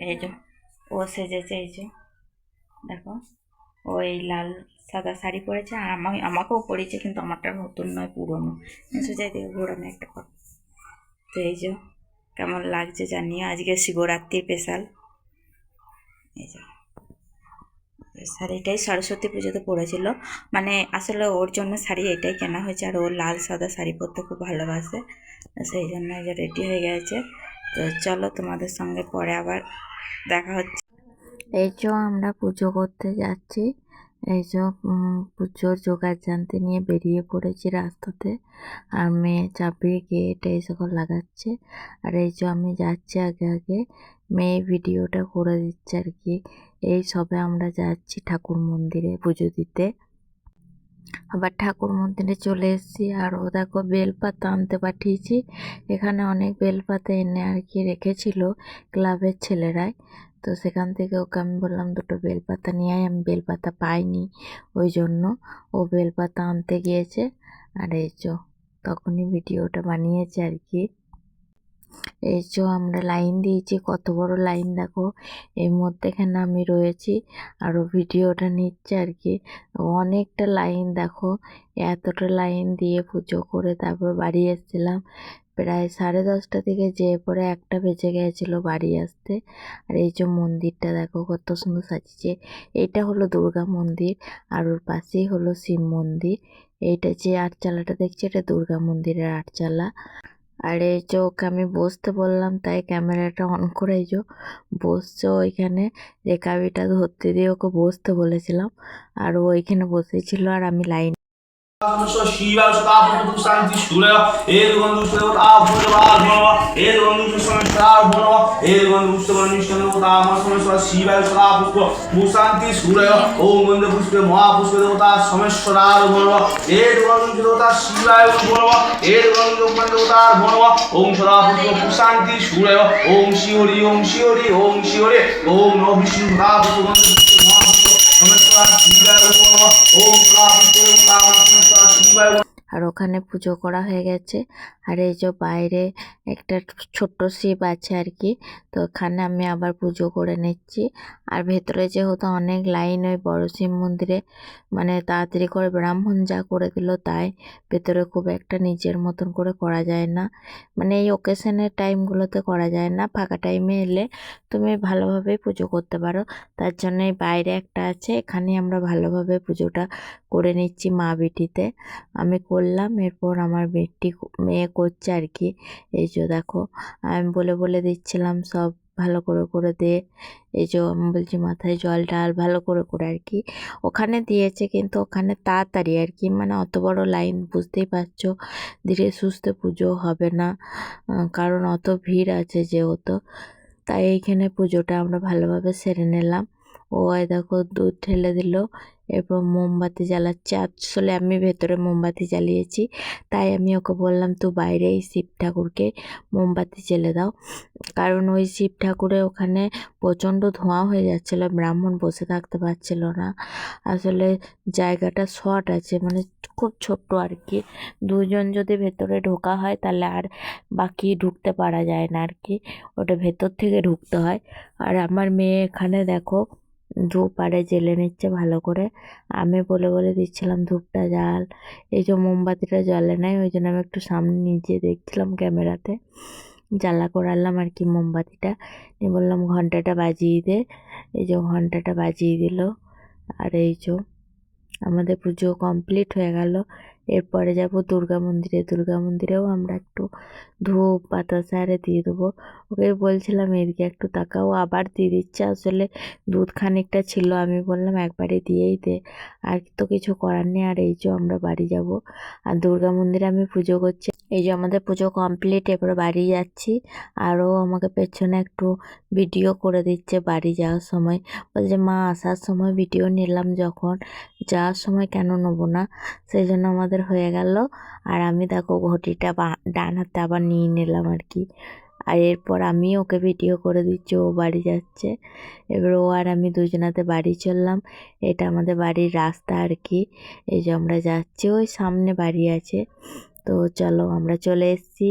এই যে ও সেজেছে, এই যে দেখো, ও এই লাল সাদা শাড়ি পরেছে, আর আমাকেও পরিয়েছে, কিন্তু আমারটা নতুন নয়, পুরনো। সোজাই দিকে ঘোরানো একটা কথা। তো এই যে কেমন লাগছে জানিও, আজকে শিবরাত্রির স্পেশাল। এই যে শাড়িটাই সরস্বতী পুজোতে পরেছিল, মানে আসলে ওর জন্য শাড়ি এটাই কেনা হয়েছে, আর ও লাল সাদা শাড়ি পরতে খুব ভালোবাসে, সেই জন্য এই যে রেডি হয়ে গেছে। তো চলো তোমাদের সঙ্গে পরে আবার দেখা হচ্ছে। এই যে আমরা পুজো করতে যাচ্ছি, এই যে পুজোর জোগাড় জানতে নিয়ে বেরিয়ে পড়েছি রাস্তাতে, আর মেয়ে চাবি গেট এই সকল লাগাচ্ছে, আর এই যে আমি যাচ্ছি আগে আগে, মেয়ে ভিডিওটা করে দিচ্ছে আর কি। এই সবে আমরা যাচ্ছি ঠাকুর মন্দিরে পুজো দিতে, আবার ঠাকুর মন্দিরে চলে এসেছি। আর ও দেখো বেলপাতা আনতে পাঠিয়েছি, এখানে অনেক বেলপাতা এনে আর কি রেখেছিল ক্লাবের ছেলেরাই, তো সেখান থেকে ওকে আমি বললাম দুটো বেলপাতা নিয়ে আয়, আমি বেলপাতা পাইনি, ওই জন্য ও বেলপাতা আনতে গিয়েছে। আর এই যে তখনই ভিডিওটা বানিয়েছে আর কি। এই যে আমরা লাইন দিয়েছি, কত বড় লাইন দেখো, এই মধ্যেখানে আমি রয়েছি আর ও ভিডিওটা নিচ্ছে আর কি। অনেকটা লাইন দেখো, এতটা লাইন দিয়ে পুজো করে তারপর বাড়ি এসেছিলাম, প্রায় 10:30 থেকে যেয়ে পরে 1টা বেজে গিয়েছিল বাড়ি আসতে। আর এই যে মন্দিরটা দেখো কত সুন্দর সাজিয়েছে, এইটা হলো দুর্গা মন্দির, আর ওর পাশেই হলো শিব মন্দির। এইটা যে আটচালাটা দেখছি এটা দুর্গা মন্দিরের আটচালা। আর এই যে ওকে আমি বসতে বললাম, তাই ক্যামেরাটা অন করে এই যে বসছে ওইখানে, রেকাবিটা ধরতে দিয়ে ওকে বসতে বলেছিলাম, আর ও ওইখানে বসেছিল, আর আমি line Shiva Shabbat Santi Shura, Edwin Lucia, Edwin Lucia, Edwin Lucia, Shiva Shabbat Musanti Shura, Om and the Bushka Mahapuska, Sameshwara, Edwin Lucia, Shiva, Edwin Lucia, Om Shara Santi Shura, Om Shiori, Om Shiori, Om Shiori, Om No Vishnu Rabu. আর ওখানে পুজো করা হয়ে গেছে। আর এই যে বাইরে একটা ছোট্ট শিব আছে আর কি, তো ওখানে আমি আবার পুজো করে নিচ্ছি। আর ভেতরে যেহেতু অনেক লাইন ওই বড় শিব মন্দিরে, মানে তাড়াতাড়ি করে ব্রাহ্মণ যা করে দিল তাই, ভেতরে খুব একটা নিজের মতন করে করা যায় না, মানে এই ওকেশনের টাইমগুলোতে করা যায় না, ফাঁকা টাইমে এলে তুমি ভালোভাবে পুজো করতে পারো। তার জন্য এই বাইরে একটা আছে, এখানে আমরা ভালোভাবে পুজোটা করে নিচ্ছি মা বেটিতে। আমি করলাম, এরপর আমার মেয়ে করছে আর কি। এই যে দেখো আমি বলে বলে দিচ্ছিলাম সব ভালো করে করে দে, এই যে আমি বলছি মাথায় জল ঢাল ভালো করে করে আর কি। ওখানে দিয়েছে কিন্তু ওখানে তাড়াতাড়ি আর কি, মানে অত বড় লাইন বুঝতেই পারছো, ধীরে সুস্থে পুজো হবে না, কারণ অত ভিড় আছে যেহেতু, তাই এইখানে পুজোটা আমরা ভালোভাবে সেরে নিলাম। ও দেখো দুধ ঢেলে দিল, এরপর মোমবাতি জ্বালাচ্ছে, আসলে আমি ভেতরে মোমবাতি জ্বালিয়েছি, তাই আমি ওকে বললাম তো বাইরে এই শিব ঠাকুরকে মোমবাতি জ্বেলে দাও, কারণ ওই শিব ঠাকুরের ওখানে প্রচণ্ড ধোঁয়া হয়ে যাচ্ছিল, ব্রাহ্মণ বসে থাকতে পারছিল না, আসলে জায়গাটা শর্ট আছে, মানে খুব ছোট্ট আর কি, দুজন যদি ভেতরে ঢোকা হয় তাহলে আর বাকি ঢুকতে পারা যায় না আর কি, ওটা ভেতর থেকে ঢুকতে হয়। আর আমার মেয়ে এখানে দেখো ধূপ আরে জ্বেলে নিচ্ছে ভালো করে, আমি বলে বলে দিচ্ছিলাম ধূপটা জ্বাল, এই যে মোমবাতিটা জ্বলে নাই, ওই জন্য আমি একটু সামনে নিচে দেখছিলাম ক্যামেরাতে, জ্বালা করালাম আর কি মোমবাতিটা, নিয়ে বললাম ঘন্টাটা বাজিয়ে দে, এই যে ঘন্টাটা বাজিয়ে দিল। আর এই যে আমাদের পুজো কমপ্লিট হয়ে গেল, এরপরে যাব দুর্গা মন্দিরে, দুর্গা মন্দিরেও আমরা একটু ধূপ বাতাসা আরে দিয়ে দেবো। ওকে বলছিলাম এদিকে একটু তাকাও, আবার দিয়ে দিচ্ছে, আসলে দুধ খানিকটা ছিল, আমি বললাম একবারে দিয়েই দে, আর তো কিছু করার নেই। আর এই যে আমরা বাড়ি যাব, আর দুর্গা মন্দিরে আমি পুজো করছি, এই যে আমাদের পুজো কমপ্লিট, এরপরে বাড়ি যাচ্ছি। আরও আমাকে পেছনে একটু ভিডিও করে দিচ্ছে বাড়ি যাওয়ার সময়, বলছে মা আসার সময় ভিডিও নিলাম যখন, যাওয়ার সময় কেন নেবো না, সেই জন্য আমাদের হয়ে গেল। আর আমি দেখো ঘটিটা ডান হাতে আবার নিয়ে নিলাম আর কি। আর এরপর আমি ওকে ভিডিও করে দিচ্ছি, ও বাড়ি যাচ্ছে, এবার ও আর আমি দুজনাতে বাড়ি চললাম। এটা আমাদের বাড়ির রাস্তা আর কি, এই যে আমরা যাচ্ছি, ওই সামনে বাড়ি আছে। তো চলো আমরা চলে এসেছি।